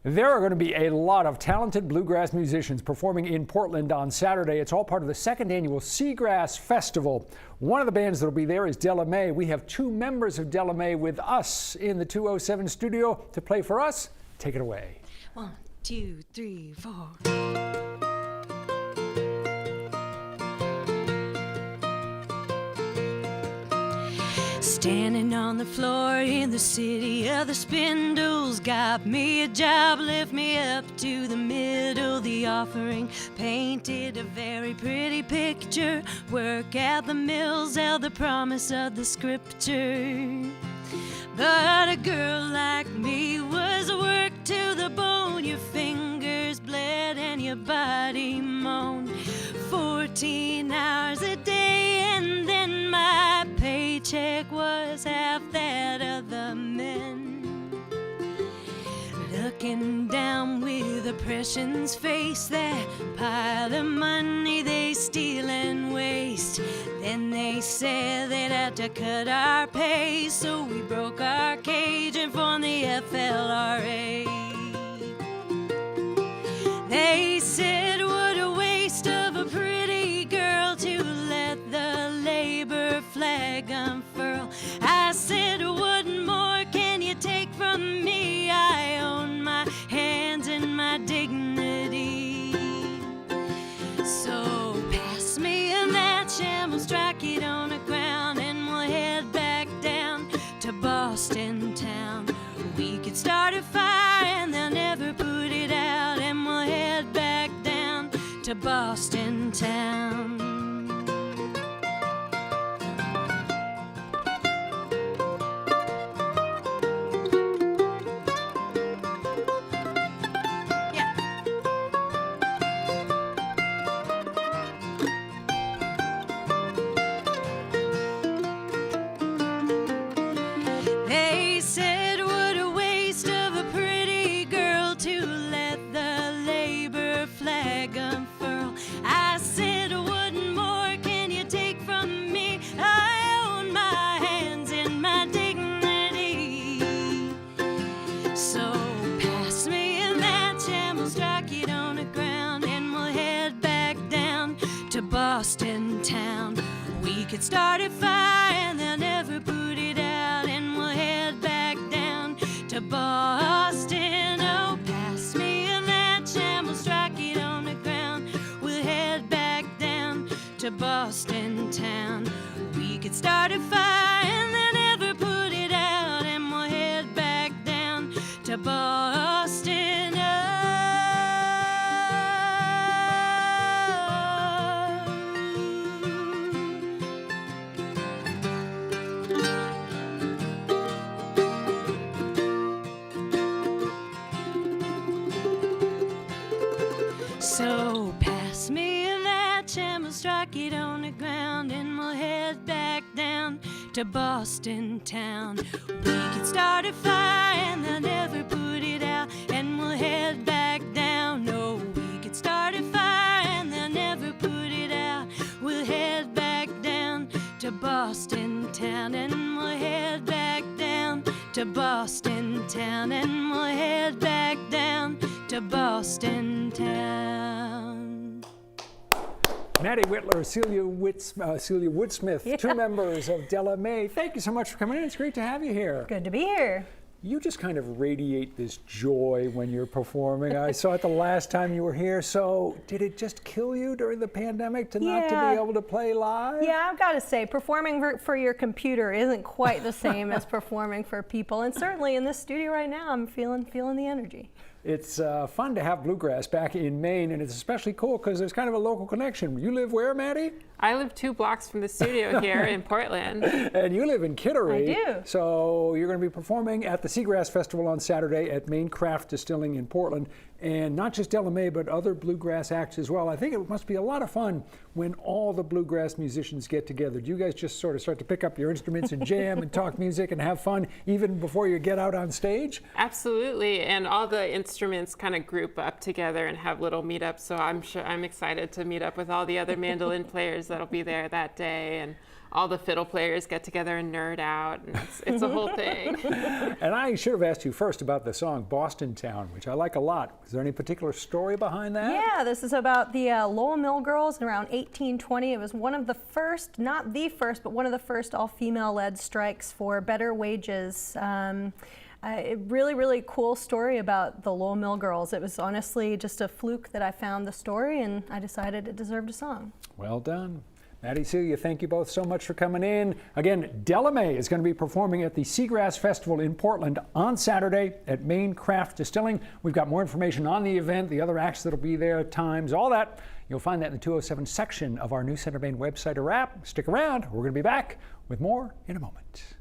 There are going to be a lot of talented bluegrass musicians performing in Portland on Saturday. It's all part of the second annual Seagrass Festival. One of the bands that will be there is Della. We have two members of Della with us in the 207 studio to play for us. Take it away. 1, 2, 3, 4. Standing on the floor in the city of the spindles, got me a job, lift me up to the middle. The offering painted a very pretty picture. Work at the mills held the promise of the scripture. But a girl like me was worked to the bone. Your fingers bled and your body moaned. 14 hours a day, and then my paycheck was half that of the men. Looking down with oppression's face, that pile of money they steal and waste. Then they said they'd have to cut our pay, so we broke our cage and formed the FLRA. They said what a waste of a pretty girl to let the labor flag unfurl. I said, what more can you take from me? I own my hands and my dignity. So pass me a match and we'll strike it on the ground, and we'll head back down to Boston town. We could start a fire and they'll never put it out, and we'll head back down to Boston town. They said what a waste of a pretty girl to let the labor flag unfurl. I said, what more can you take from me? I own my hands and my dignity. So pass me a match and we'll strike it on the ground, and we'll head back down to Boston town. We could start a fire and they'll never put it out, and we'll head back down to Boston. Oh, pass me a match and we'll strike it on the ground. We'll head back down to Boston town. We could start a fire and they'll never put it out, and we'll head back down to Boston. So pass me a match and we'll strike it on the ground, and we'll head back down to Boston town. We could start a fire and they'll never put it out, and we'll head back down. No, we could start a fire and they'll never put it out. We'll head back down to Boston town, and we'll head back down to Boston town, and we'll head back down to Boston town. Maddie Whitler, Celia Woodsmith, two members of Della. Thank you so much for coming in. It's great to have you here. Good to be here. You just kind of radiate this joy when you're performing. I saw it the last time you were here. So did it just kill you during the pandemic to not to be able to play live? Yeah, I've got to say, performing for your computer isn't quite the same as performing for people. And certainly in this studio right now, I'm feeling the energy. It's fun to have bluegrass back in Maine, and it's especially cool because there's kind of a local connection. You live where, Maddie? I live 2 blocks from the studio here in Portland. And you live in Kittery. I do. So you're going to be performing at the Seagrass Festival on Saturday at Maine Craft Distilling in Portland. And not just Della, but other bluegrass acts as well. I think it must be a lot of fun when all the bluegrass musicians get together. Do you guys just sort of start to pick up your instruments and jam and talk music and have fun even before you get out on stage? Absolutely, and all the instruments kind of group up together and have little meetups. So I'm excited to meet up with all the other mandolin players that'll be there that day, and all the fiddle players get together and nerd out, and it's a whole thing. And I should have asked you first about the song Boston Town, which I like a lot. Is there any particular story behind that? Yeah, this is about the Lowell Mill Girls in around 1820. It was one of the first, not the first, but one of the first all-female led strikes for better wages. A really, really cool story about the Lowell Mill Girls. It was honestly just a fluke that I found the story, and I decided it deserved a song. Well done. Maddie, Celia, thank you both so much for coming in. Again, Della is going to be performing at the Seagrass Festival in Portland on Saturday at Maine Craft Distilling. We've got more information on the event, the other acts that'll be there, times, all that. You'll find that in the 207 section of our News Center Maine website or app. Stick around. We're going to be back with more in a moment.